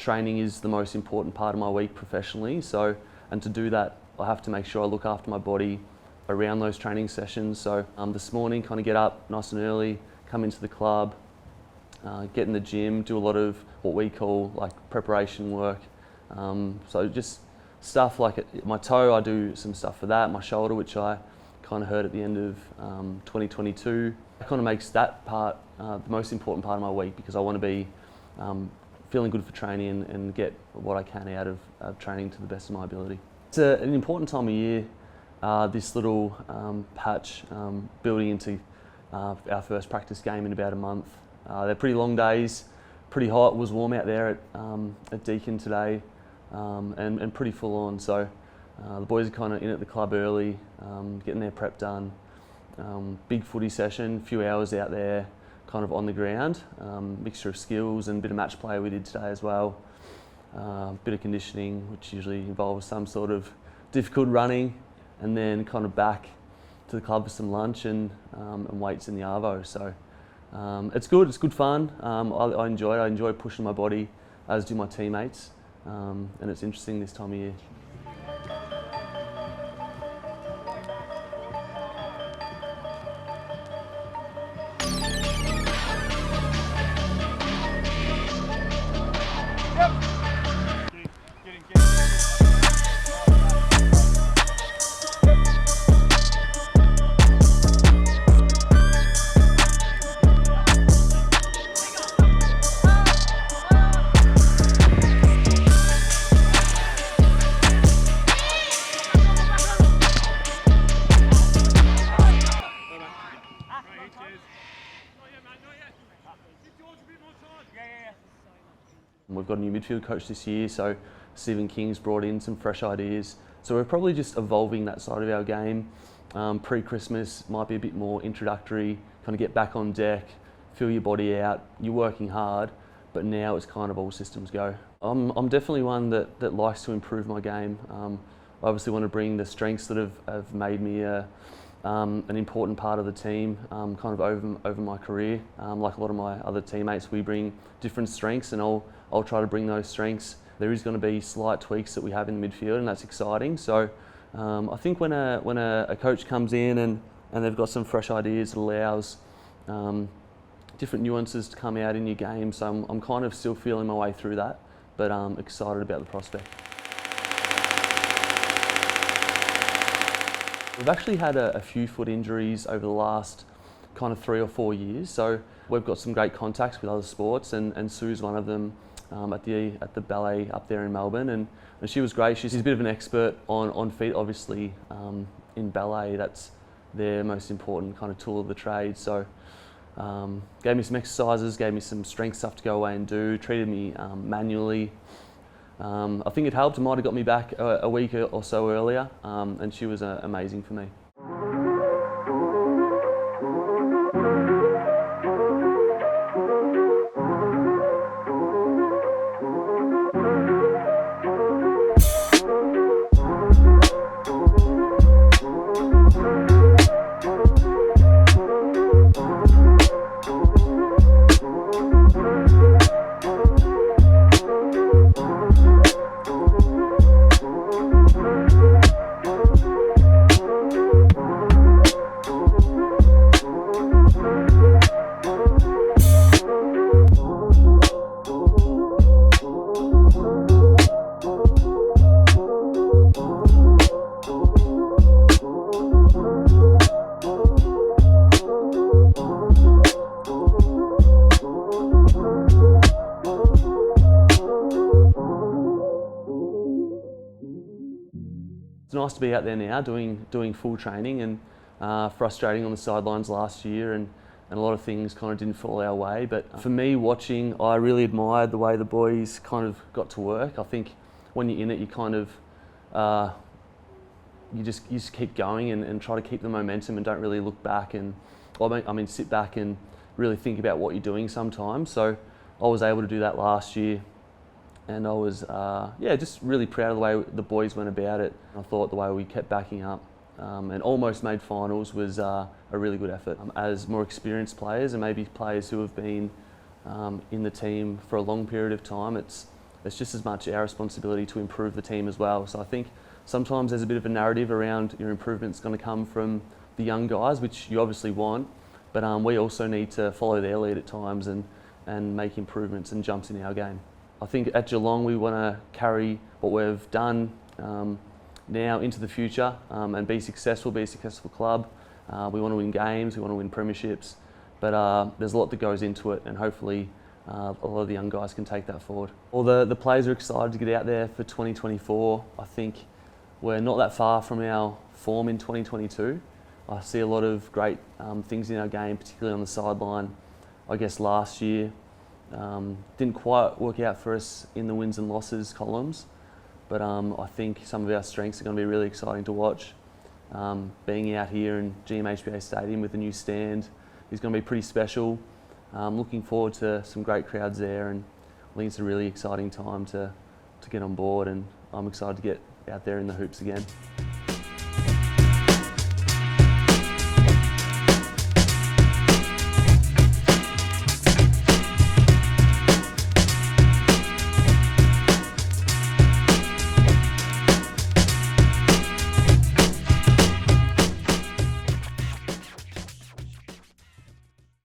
training is the most important part of my week professionally. So, and to do that, I have to make sure I look after my body around those training sessions. So this morning, kind of get up nice and early, come into the club, get in the gym, do a lot of what we call like preparation work. So just stuff like my toe, I do some stuff for that. My shoulder, which I kind of hurt at the end of 2022. It kind of makes that part the most important part of my week, because I want to be feeling good for training and get what I can out of training to the best of my ability. It's an important time of year, this little patch building into our first practice game in about a month. They're pretty long days, pretty hot. It was warm out there at Deakin today, and pretty full on. So the boys are kind of in at the club early, getting their prep done. Big footy session, a few hours out there, kind of on the ground. Mixture of skills and a bit of match play we did today as well. Bit of conditioning, which usually involves some sort of difficult running, and then kind of back to the club for some lunch and weights in the arvo. So it's good fun. I enjoy it. I enjoy pushing my body, as do my teammates, and it's interesting this time of year. We've got a new midfield coach this year, so Stephen King's brought in some fresh ideas. So we're probably just evolving that side of our game. Pre-Christmas might be a bit more introductory, kind of get back on deck, feel your body out. You're working hard, but now it's kind of all systems go. I'm definitely one that likes to improve my game. I obviously want to bring the strengths that have made me an important part of the team kind of over my career. Like a lot of my other teammates, we bring different strengths, and I'll try to bring those strengths. There is going to be slight tweaks that we have in the midfield, and that's exciting. So I think when a coach comes in and they've got some fresh ideas, it allows different nuances to come out in your game. So I'm kind of still feeling my way through that, but I'm excited about the prospect. We've actually had a few foot injuries over the last kind of 3 or 4 years. So we've got some great contacts with other sports, and Sue's one of them at the ballet up there in Melbourne, and she was great. She's a bit of an expert on feet, obviously. In ballet, that's their most important kind of tool of the trade. So gave me some exercises, gave me some strength stuff to go away and do, treated me manually. I think it helped. It might have got me back a week or so earlier, and she was amazing for me. It's nice to be out there now doing full training, and frustrating on the sidelines last year, and a lot of things kind of didn't fall our way. But for me, watching, I really admired the way the boys kind of got to work. I think when you're in it, you kind of you just keep going and try to keep the momentum and don't really look back, and I mean sit back and really think about what you're doing sometimes. So I was able to do that last year, and I was just really proud of the way the boys went about it. I thought the way we kept backing up and almost made finals was a really good effort. As more experienced players, and maybe players who have been in the team for a long period of time, it's it's just as much our responsibility to improve the team as well. So I think sometimes there's a bit of a narrative around your improvement's going to come from the young guys, which you obviously want, but we also need to follow their lead at times and make improvements and jumps in our game. I think at Geelong we want to carry what we've done now into the future and be a successful club. We want to win games, we want to win premierships, but there's a lot that goes into it, and hopefully a lot of the young guys can take that forward. Well, the players are excited to get out there for 2024. I think we're not that far from our form in 2022. I see a lot of great things in our game, particularly on the sideline. I guess last year didn't quite work out for us in the wins and losses columns, but I think some of our strengths are going to be really exciting to watch. Being out here in GMHBA Stadium with a new stand is going to be pretty special. Looking forward to some great crowds there, and I think it's a really exciting time to get on board, and I'm excited to get out there in the hoops again.